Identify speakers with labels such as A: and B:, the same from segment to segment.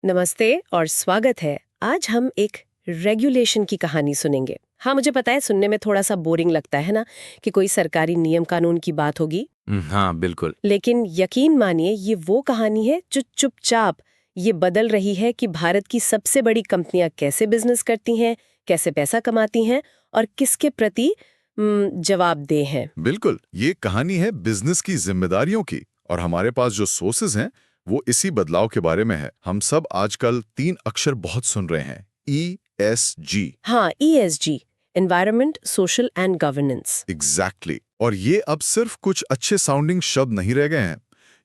A: नमस्ते और स्वागत है। आज हम एक रेगुलेशन की कहानी सुनेंगे। हाँ, मुझे पता है सुनने में थोड़ा सा बोरिंग लगता है ना कि कोई सरकारी नियम कानून की बात होगी।
B: हाँ, बिल्कुल।
A: लेकिन यकीन मानिए ये वो कहानी है जो चुपचाप ये बदल रही है कि भारत की सबसे बड़ी कंपनियां कैसे बिजनेस करती हैं, कैसे पैसा कमाती हैं और किसके प्रति जवाबदेह हैं।
C: बिल्कुल, ये कहानी है बिजनेस की जिम्मेदारियों की और हमारे पास जो सोर्सेज हैं वो इसी बदलाव के बारे में है। हम सब आजकल 3 अक्षर बहुत सुन रहे हैं, ESG।
A: हाँ, ESG, environment, social and governance.
C: Exactly. और ये अब सिर्फ कुछ अच्छे साउंडिंग शब्द नहीं रह गए हैं,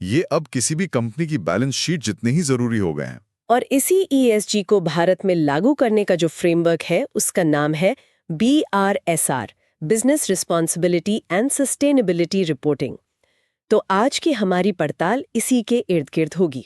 C: ये अब किसी भी कंपनी की बैलेंस शीट जितने ही जरूरी हो गए हैं।
A: और इसी ESG को भारत में लागू करने का जो फ्रेमवर्क है उसका नाम है BRSR, business responsibility and sustainability reporting. तो आज की हमारी पड़ताल इसी के इर्द गिर्द होगी।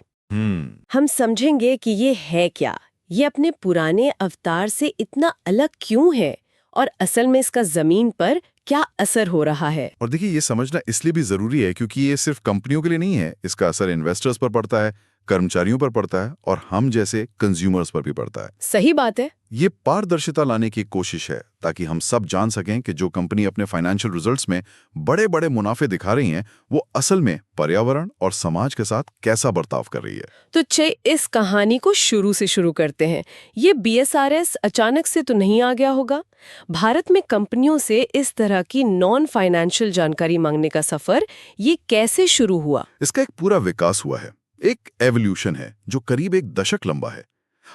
A: हम समझेंगे कि ये है क्या, ये अपने पुराने अवतार से इतना अलग क्यों है और असल में इसका जमीन पर क्या असर हो रहा है।
C: और देखिए, ये समझना इसलिए भी जरूरी है क्योंकि ये सिर्फ कंपनियों के लिए नहीं है, इसका असर इन्वेस्टर्स पर पड़ता है, कर्मचारियों पर पड़ता है और हम जैसे कंज्यूमर्स पर भी पड़ता है।
A: सही बात है।
C: ये पारदर्शिता लाने की कोशिश है ताकि हम सब जान सकें कि जो कंपनी अपने फाइनेंशियल रिजल्ट्स में बड़े बड़े मुनाफे दिखा रही हैं, वो असल में पर्यावरण और समाज के साथ कैसा बर्ताव कर रही है।
A: तो इस कहानी को शुरू से शुरू करते हैं। ये BSRS अचानक से तो नहीं आ गया होगा। भारत में कंपनियों से इस तरह की नॉन फाइनेंशियल जानकारी मांगने का सफर ये कैसे शुरू हुआ?
C: इसका एक पूरा विकास हुआ है, एक एवोल्यूशन है जो करीब एक दशक लंबा है।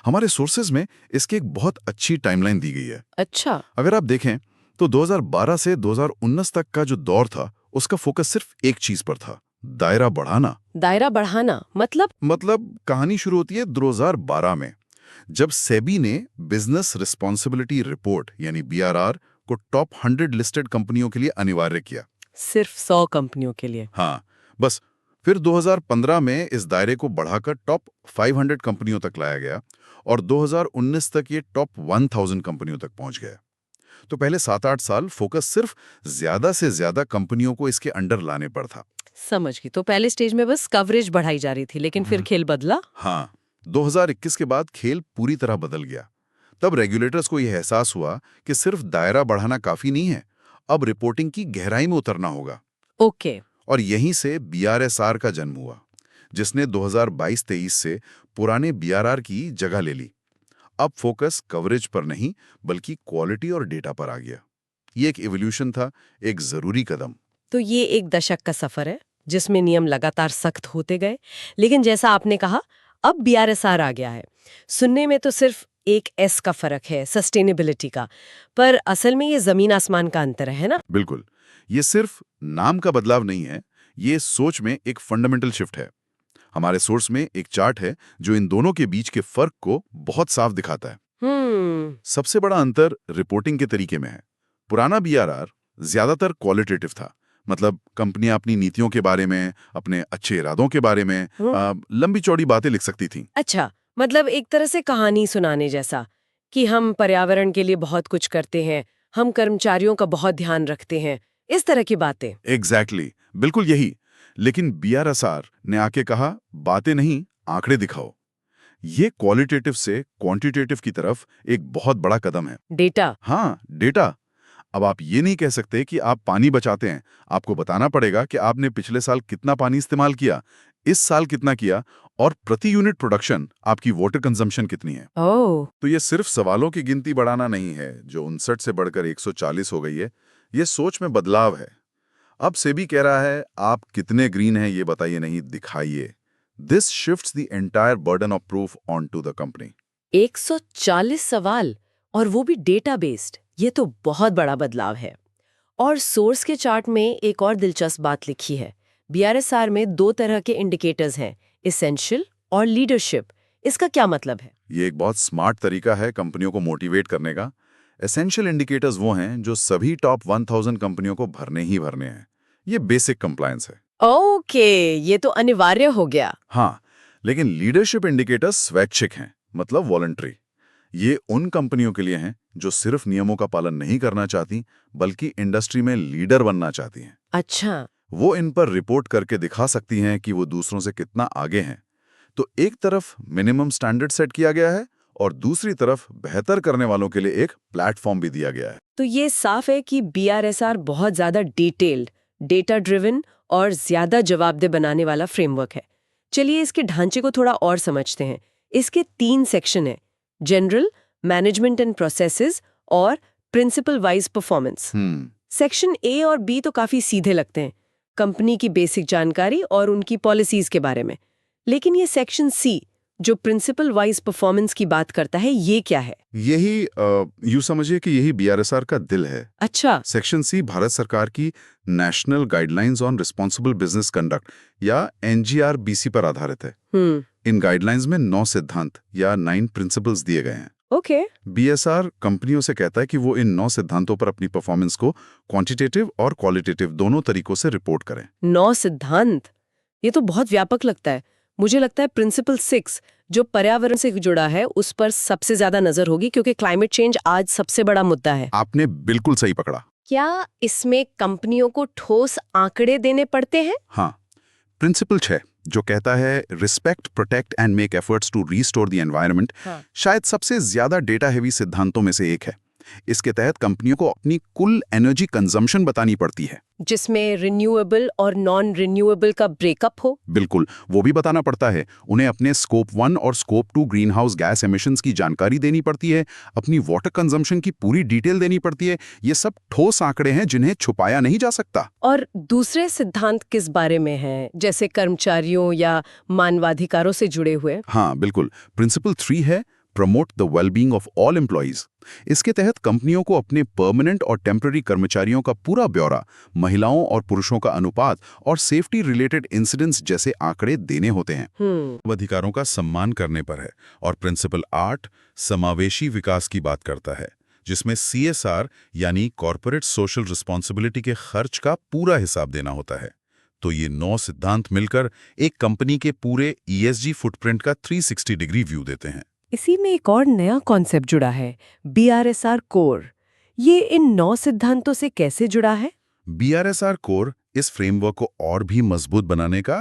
C: हमारे सोर्सेज में इसकी एक बहुत अच्छी टाइमलाइन दी गई है।
A: अच्छा।
C: अगर आप देखें तो 2012 से 2019 तक का जो दौर था उसका फोकस सिर्फ एक चीज पर था, दायरा बढ़ाना।
A: दायरा बढ़ाना
C: मतलब कहानी शुरू होती है 2012 में, जब सेबी ने बिजनेस रिस्पॉन्सिबिलिटी रिपोर्ट यानी BRR को टॉप 100 लिस्टेड कंपनियों के लिए अनिवार्य किया।
A: सिर्फ 100 कंपनियों के लिए?
C: हाँ, बस। फिर 2015 में इस दायरे को बढ़ाकर टॉप 500 कंपनियों तक लाया गया और 2019 तक ये टॉप 1000 कंपनियों तक पहुंच गया। तो पहले 7-8 साल फोकस सिर्फ ज्यादा से ज्यादा कंपनियों को इसके अंडर लाने पर था।
A: समझ गई। तो पहले स्टेज में बस कवरेज बढ़ाई जा रही थी, लेकिन फिर खेल बदला।
C: हाँ, 2021 के बाद खेल पूरी तरह बदल गया। तब रेगुलेटर्स को यह एहसास हुआ कि सिर्फ दायरा बढ़ाना काफी नहीं है, अब रिपोर्टिंग की गहराई में उतरना होगा।
A: ओके।
C: और यहीं से BRSR का जन्म हुआ, जिसने 2022-23 से पुराने BRR की जगह ले ली। अब फोकस कवरेज पर नहीं बल्कि क्वालिटी और डेटा पर आ गया। ये एक इवोल्यूशन था, एक जरूरी कदम।
A: तो ये एक दशक का सफर है जिसमें नियम लगातार सख्त होते गए, लेकिन जैसा आपने कहा अब BRSR आ गया है। सुनने में तो सिर्फ एक S का फर्क है, सस्टेनेबिलिटी का, पर असल में ये जमीन आसमान का अंतर है ना?
C: बिल्कुल, ये सिर्फ नाम का बदलाव नहीं है, ये सोच में एक फंडामेंटल शिफ्ट है। हमारे सोर्स में एक चार्ट है जो इन दोनों के बीच के फर्क को बहुत साफ दिखाता है। सबसे बड़ा अंतर रिपोर्टिंग के तरीके में है। पुराना BRR ज्यादातर क्वालिटेटिव था, मतलब कंपनियां अपनी नीतियों के बारे में, अपने अच्छे इरादों के बारे में लंबी चौड़ी बातें लिख सकती थीं।
A: अच्छा, मतलब एक तरह से कहानी सुनाने जैसा कि हम पर्यावरण के लिए बहुत कुछ करते हैं, हम कर्मचारियों का बहुत ध्यान रखते हैं, इस तरह की बातें।
C: एग्जैक्टली, बिल्कुल यही। लेकिन BRSR ने आके कहा, बातें नहीं, आंकड़े दिखाओ। ये क्वालिटेटिव से क्वांटिटेटिव की तरफ एक बहुत बड़ा कदम है।
A: डेटा।
C: हाँ, डेटा। अब आप ये नहीं कह सकते कि आप पानी बचाते हैं, आपको बताना पड़ेगा कि आपने पिछले साल कितना पानी इस्तेमाल किया, इस साल कितना किया और प्रति यूनिट प्रोडक्शन आपकी वाटर कंजम्पशन कितनी है।
A: ओह।
C: तो ये सिर्फ सवालों की गिनती बढ़ाना नहीं है जो 59 से बढ़कर 140 हो गई है, ये सोच में बदलाव है। अब सेबी कह रहा है, आप कितने ग्रीन हैं ये बताइए नहीं, दिखाइए। This shifts the entire burden of proof onto the company.
A: 140 सवाल, और वो भी डेटा बेस्ड, ये तो बहुत बड़ा बदलाव है। और सोर्स के चार्ट में एक और दिलचस्प बात लिखी है। BRSR में 2 तरह के इंडिकेटर्स हैं, एसेंशियल और लीडरशिप। इसका क्या मतलब है?
C: ये एक बहुत स्मार्ट तरीका है कंपनियों को मोटिवेट करने का। एसेंशियल इंडिकेटर्स वो हैं जो सभी टॉप 1000 कंपनियों को भरने ही भरने हैं। ये बेसिक कंप्लायंस है।
A: ओके, ये तो अनिवार्य हो गया।
C: हाँ, लेकिन लीडरशिप इंडिकेटर्स स्वैच्छिक हैं, मतलब वॉलंटरी। ये उन कंपनियों के लिए हैं जो सिर्फ नियमों का पालन नहीं करना चाहती बल्कि इंडस्ट्री में लीडर बनना चाहती हैं।
A: अच्छा।
C: वो इन पर रिपोर्ट करके दिखा सकती हैं कि वो दूसरों से कितना आगे हैं। तो एक तरफ मिनिमम स्टैंडर्ड सेट किया गया है और दूसरी तरफ बेहतर करने वालों के लिए एक प्लेटफॉर्म भी दिया गया है।
A: तो ये साफ है कि BRSR बहुत ज्यादा डिटेल्ड, डेटा ड्रिवन और ज्यादा जवाबदेह बनाने वाला फ्रेमवर्क है। चलिए इसके ढांचे को थोड़ा और समझते हैं। इसके 3 सेक्शन हैं: जनरल, मैनेजमेंट एंड प्रोसेसेस और principle wise performance. Section A और बी तो काफी सीधे लगते हैं, कंपनी की बेसिक जानकारी और उनकी पॉलिसीज के बारे में। लेकिन ये सेक्शन सी जो प्रिंसिपल वाइज परफॉर्मेंस की बात करता है, ये क्या है?
C: यही यूं समझिए कि यही बीआरएसआर का दिल है।
A: अच्छा।
C: सेक्शन सी भारत सरकार की national guidelines on responsible business conduct या NGRBC पर आधारित है। इन गाइडलाइंस में 9 सिद्धांत या 9 प्रिंसिपल्स दिए गए हैं।
A: ओके।
C: बीएसआर कंपनियों से कहता है कि वो इन 9 सिद्धांतों पर अपनी परफॉर्मेंस को क्वांटिटेटिव और क्वालिटेटिव दोनों तरीकों से रिपोर्ट करें।
A: 9 सिद्धांत, ये तो बहुत व्यापक लगता है। मुझे लगता है प्रिंसिपल 6 जो पर्यावरण से जुड़ा है उस पर सबसे ज्यादा नजर होगी, क्योंकि क्लाइमेट चेंज आज सबसे बड़ा मुद्दा है।
C: आपने बिल्कुल सही पकड़ा।
A: क्या इसमें कंपनियों को ठोस आंकड़े देने पड़ते हैं?
C: हाँ, प्रिंसिपल 6 जो कहता है respect, protect and make efforts to restore the environment, शायद सबसे ज्यादा डेटा हेवी सिद्धांतों में से एक है। इसके तहत कंपनियों को अपनी कुल एनर्जी कंजम्पशन बतानी पड़ती है,
A: जिसमें रिन्यूएबल और नॉन रिन्यूएबल का ब्रेकअप हो।
C: बिल्कुल, वो भी बताना पड़ता है। उन्हें अपने स्कोप 1 और scope 2 green house gas emissions की जानकारी देनी पड़ती है, अपनी वाटर कंजम्पशन की पूरी डिटेल देनी पड़ती है। ये सब ठोस आंकड़े हैं जिन्हें छुपाया नहीं जा सकता।
A: और दूसरे सिद्धांत किस बारे में हैं, जैसे कर्मचारियों या मानवाधिकारों से जुड़े हुए?
C: हाँ बिल्कुल, प्रिंसिपल 3 है promote the wellbeing of all employees. इसके तहत कंपनियों को अपने परमानेंट और टेम्पररी कर्मचारियों का पूरा ब्यौरा, महिलाओं और पुरुषों का अनुपात और सेफ्टी रिलेटेड इंसिडेंट्स जैसे आंकड़े देने होते हैं। अधिकारों का सम्मान करने पर है। और प्रिंसिपल 8 समावेशी विकास की बात करता है, जिसमें CSR यानी कॉर्पोरेट सोशल रिस्पॉन्सिबिलिटी के खर्च का पूरा हिसाब देना होता है। तो ये 9 सिद्धांत मिलकर एक कंपनी के पूरे ESG फुटप्रिंट का 360 डिग्री व्यू देते हैं।
A: इसी में एक और नया कॉन्सेप्ट जुड़ा है, BRSR कोर। ये इन 9 सिद्धांतों से कैसे जुड़ा है?
C: BRSR कोर इस फ्रेमवर्क को और भी मजबूत बनाने का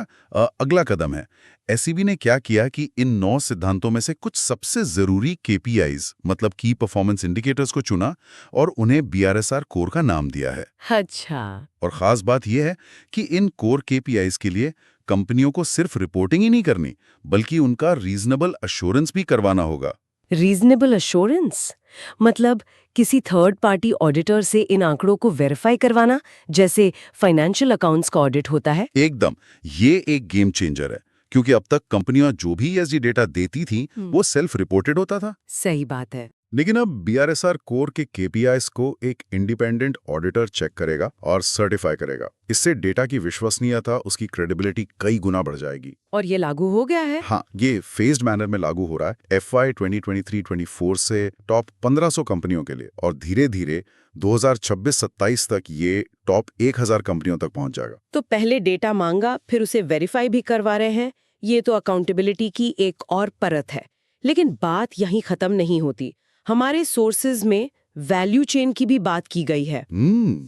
C: अगला कदम है। SEB ने क्या किया कि इन 9 सिद्धांतों में से कुछ सबसे जरूरी KPIs मतलब की परफॉर्मेंस इंडिकेटर्स को चुना और उन्हें BRSR कोर का नाम दिया है।
A: अच्छा।
C: और खास बात यह है कि इन कोर KPIs के लिए कंपनियों को सिर्फ रिपोर्टिंग ही नहीं करनी, बल्कि उनका रीजनेबल अश्योरेंस भी करवाना होगा।
A: रीजनेबल अश्योरेंस मतलब किसी थर्ड पार्टी ऑडिटर से इन आंकड़ों को वेरीफाई करवाना, जैसे फाइनेंशियल अकाउंट्स का ऑडिट होता है?
C: एकदम, ये एक गेम चेंजर है, क्योंकि अब तक कंपनियां जो भी ESG डेटा देती थी वो सेल्फ रिपोर्टेड होता था।
A: सही बात है।
C: लेकिन अब BRSR कोर के KPIs को एक इंडिपेंडेंट ऑडिटर चेक करेगा और सर्टिफाई करेगा। इससे डेटा की विश्वसनीयता, उसकी क्रेडिबिलिटी कई गुना बढ़ जाएगी।
A: और ये लागू हो गया है?
C: हाँ, ये फेज्ड मैनर में लागू हो रहा है FY 2023-24 से टॉप 1500 कंपनियों के लिए, और धीरे धीरे 2026-27 तक ये टॉप 1000 कंपनियों तक पहुंच जाएगा।
A: तो पहले डेटा मांगा, फिर उसे वेरीफाई भी करवा रहे हैं। ये तो अकाउंटेबिलिटी की एक और परत है। लेकिन बात यहीं खत्म नहीं होती। हमारे सोर्सेज में वैल्यू चेन की भी बात की गई है।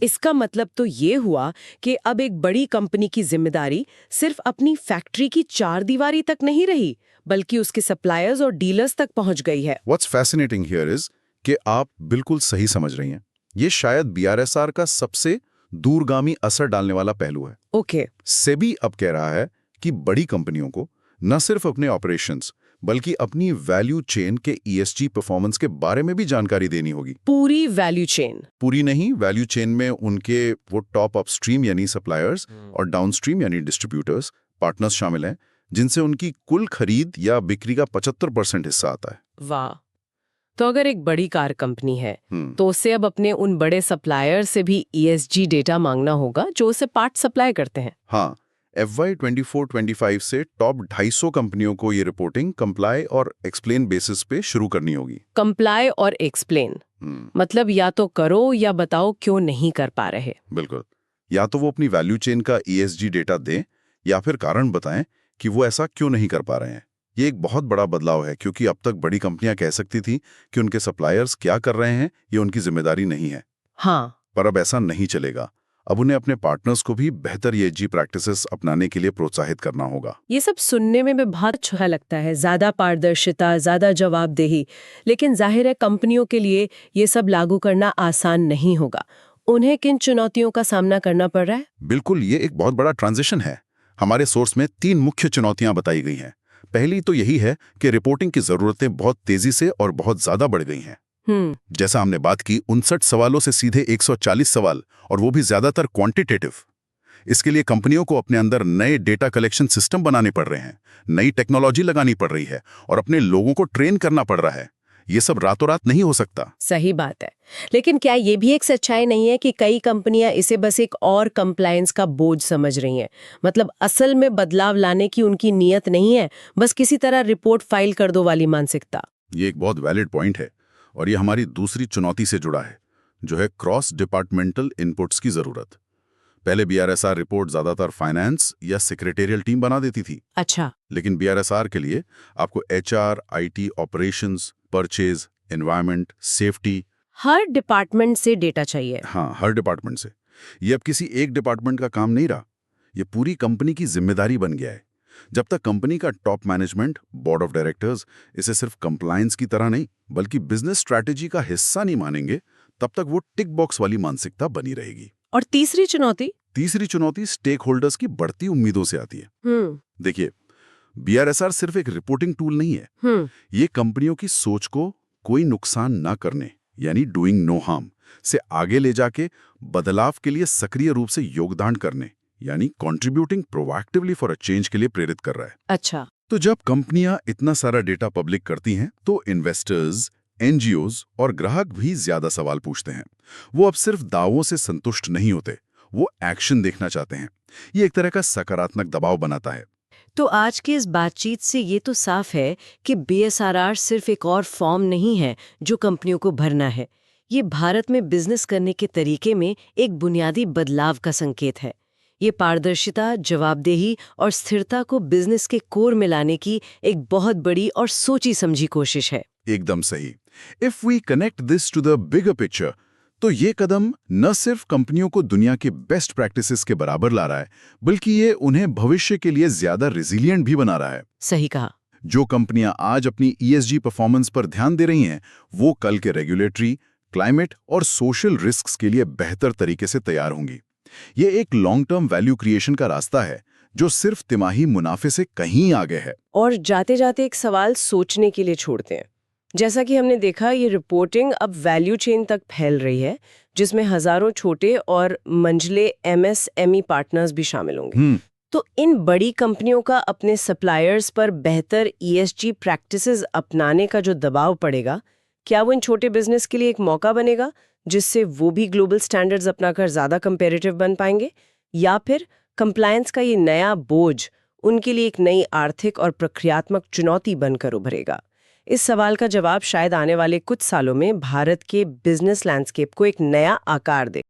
A: इसका मतलब तो ये हुआ कि अब एक बड़ी कंपनी की जिम्मेदारी सिर्फ अपनी फैक्ट्री की 4 दीवारी तक नहीं रही, बल्कि उसके सप्लायर्स और डीलर्स तक पहुंच गई है।
C: What's fascinating here is कि आप बिल्कुल सही समझ रही हैं। ये शायद BRSR का सबसे दूरगामी असर डालने वाला पहलू है।
A: ओके।
C: सेबी अब कह रहा है कि बड़ी कंपनियों को न सिर्फ अपने ऑपरेशंस बल्कि अपनी वैल्यू चेन के ESG परफॉर्मेंस के बारे में भी जानकारी देनी होगी।
A: पूरी वैल्यू चेन?
C: पूरी नहीं, वैल्यू चेन में उनके वो टॉप अपस्ट्रीम यानी सप्लायर्स और डाउनस्ट्रीम यानी डिस्ट्रीब्यूटर्स, पार्टनर्स शामिल हैं, जिनसे उनकी कुल खरीद या बिक्री का 75% हिस्सा आता है।
A: वाह। तो अगर एक बड़ी कार कंपनी है तो उसे अब अपने उन बड़े सप्लायर से भी ESG डेटा मांगना होगा जो उसे पार्ट सप्लाई करते हैं।
C: हाँ, FY 24-25 से टॉप 250 कंपनियों को ये रिपोर्टिंग कंप्लाई और एक्सप्लेन बेसिस पे शुरू करनी होगी।
A: कंप्लाई और एक्सप्लेन मतलब या तो करो या बताओ क्यों नहीं कर पा रहे।
C: बिल्कुल, या तो वो अपनी वैल्यू चेन का ESG डेटा दें या फिर कारण बताएं कि वो ऐसा क्यों नहीं कर पा रहे हैं। ये एक बहुत बड़ा बदलाव है, क्योंकि अब तक बड़ी कंपनियां कह सकती थी कि उनके सप्लायर्स क्या कर रहे हैं ये उनकी जिम्मेदारी नहीं है।
A: हाँ।
C: पर अब ऐसा नहीं चलेगा। अब उन्हें अपने पार्टनर्स को भी बेहतर ESG प्रैक्टिसेस अपनाने के लिए प्रोत्साहित करना होगा।
A: ये सब सुनने में भी बहुत अच्छा लगता है, ज्यादा पारदर्शिता, ज्यादा जवाबदेही। लेकिन जाहिर है कंपनियों के लिए ये सब लागू करना आसान नहीं होगा। उन्हें किन चुनौतियों का सामना करना पड़ रहा है?
C: बिल्कुल, ये एक बहुत बड़ा ट्रांजिशन है। हमारे सोर्स में 3 मुख्य चुनौतियां बताई गई हैं। पहली तो यही है कि रिपोर्टिंग की जरूरतें बहुत तेजी से और बहुत ज्यादा बढ़ गई हैं। जैसा हमने बात की, 59 सवालों से सीधे 140 सवाल, और वो भी ज्यादातर क्वांटिटेटिव। इसके लिए कंपनियों को अपने अंदर नए डेटा कलेक्शन सिस्टम बनाने पड़ रहे हैं, नई टेक्नोलॉजी लगानी पड़ रही है और अपने लोगों को ट्रेन करना पड़ रहा है। ये सब रातों रात नहीं हो सकता।
A: सही बात है। लेकिन क्या ये भी एक सच्चाई नहीं है कि कई कंपनियां इसे बस एक और कंप्लायंस का बोझ समझ रही हैं? मतलब असल में बदलाव लाने की उनकी नीयत नहीं है, बस किसी तरह रिपोर्ट फाइल कर दो वाली मानसिकता।
C: ये एक बहुत वैलिड पॉइंट है और ये हमारी दूसरी चुनौती से जुड़ा है, जो है क्रॉस डिपार्टमेंटल इनपुट्स की जरूरत। पहले BRSR रिपोर्ट ज्यादातर फाइनेंस या सेक्रेटेरियल टीम बना देती थी।
A: अच्छा।
C: लेकिन BRSR के लिए आपको HR, IT, operations, purchase, environment, safety,
A: her department से डेटा चाहिए।
C: हाँ, हर डिपार्टमेंट से। ये अब किसी एक डिपार्टमेंट का काम नहीं रहा, ये पूरी कंपनी की जिम्मेदारी बन गया है। जब तक कंपनी का top management, board of directors इसे सिर्फ कंप्लायंस की तरह नहीं बल्कि बिजनेस स्ट्रैटेजी का हिस्सा नहीं मानेंगे, तब तक वो टिक बॉक्स वाली मानसिकता बनी रहेगी।
A: और तीसरी चुनौती?
C: तीसरी चुनौती स्टेक होल्डर्स की बढ़ती उम्मीदों से आती है। देखिए, BRSR सिर्फ एक रिपोर्टिंग टूल नहीं है। ये कंपनियों की सोच को कोई नुकसान ना करने, यानी डूइंग नो हार्म, से आगे ले जाके बदलाव के लिए सक्रिय रूप से योगदान करने, यानी contributing proactively for a change के लिए प्रेरित कर रहा है।
A: अच्छा।
C: तो जब कंपनियां इतना सारा डेटा पब्लिक करती हैं, तो इन्वेस्टर्स, NGOs और ग्राहक भी ज्यादा सवाल पूछते हैं। वो अब सिर्फ दावों से संतुष्ट नहीं होते, वो एक्शन देखना चाहते हैं। ये एक तरह का सकारात्मक दबाव बनाता है।
A: तो आज की इस बातचीत से ये तो साफ है कि BSRR सिर्फ एक और फॉर्म नहीं है जो कंपनियों को भरना है। ये भारत में बिजनेस करने के तरीके में एक बुनियादी बदलाव का संकेत है। ये पारदर्शिता, जवाबदेही और स्थिरता को बिजनेस के कोर में लाने की एक बहुत बड़ी और सोची समझी कोशिश है।
C: एकदम सही। If we connect this to the bigger picture, तो ये कदम न सिर्फ कंपनियों को दुनिया के बेस्ट प्रैक्टिसेस के बराबर ला रहा है, बल्कि ये उन्हें भविष्य के लिए ज्यादा रेजिलिएंट भी बना रहा है।
A: सही कहा।
C: जो कंपनियां आज अपनी ESG परफॉर्मेंस पर ध्यान दे रही हैं, वो कल के रेगुलेटरी, क्लाइमेट और सोशल रिस्क्स के लिए बेहतर तरीके से तैयार होंगी। ये एक लॉन्ग टर्म वैल्यू क्रिएशन का रास्ता है, जो सिर्फ तिमाही मुनाफे से कहीं आगे है।
A: और जाते जाते एक सवाल सोचने के लिए छोड़ते हैं। जैसा कि हमने देखा, ये रिपोर्टिंग अब वैल्यू चेन तक फैल रही है, जिसमें हजारों छोटे और मंझले MSME पार्टनर्स भी शामिल होंगे। तो इन बड़ी कंपनियों का अपने सप्लायर्स पर बेहतर ESG प्रैक्टिसेस अपनाने का जो दबाव पड़ेगा, क्या वो इन छोटे बिजनेस के लिए एक मौका बनेगा, जिससे वो भी ग्लोबल स्टैंडर्ड्स अपनाकर ज्यादा कंपेरेटिव बन पाएंगे? या फिर कंप्लायंस का ये नया बोझ उनके लिए एक नई आर्थिक और प्रक्रियात्मक चुनौती बनकर उभरेगा? इस सवाल का जवाब शायद आने वाले कुछ सालों में भारत के बिजनेस लैंडस्केप को एक नया आकार दे।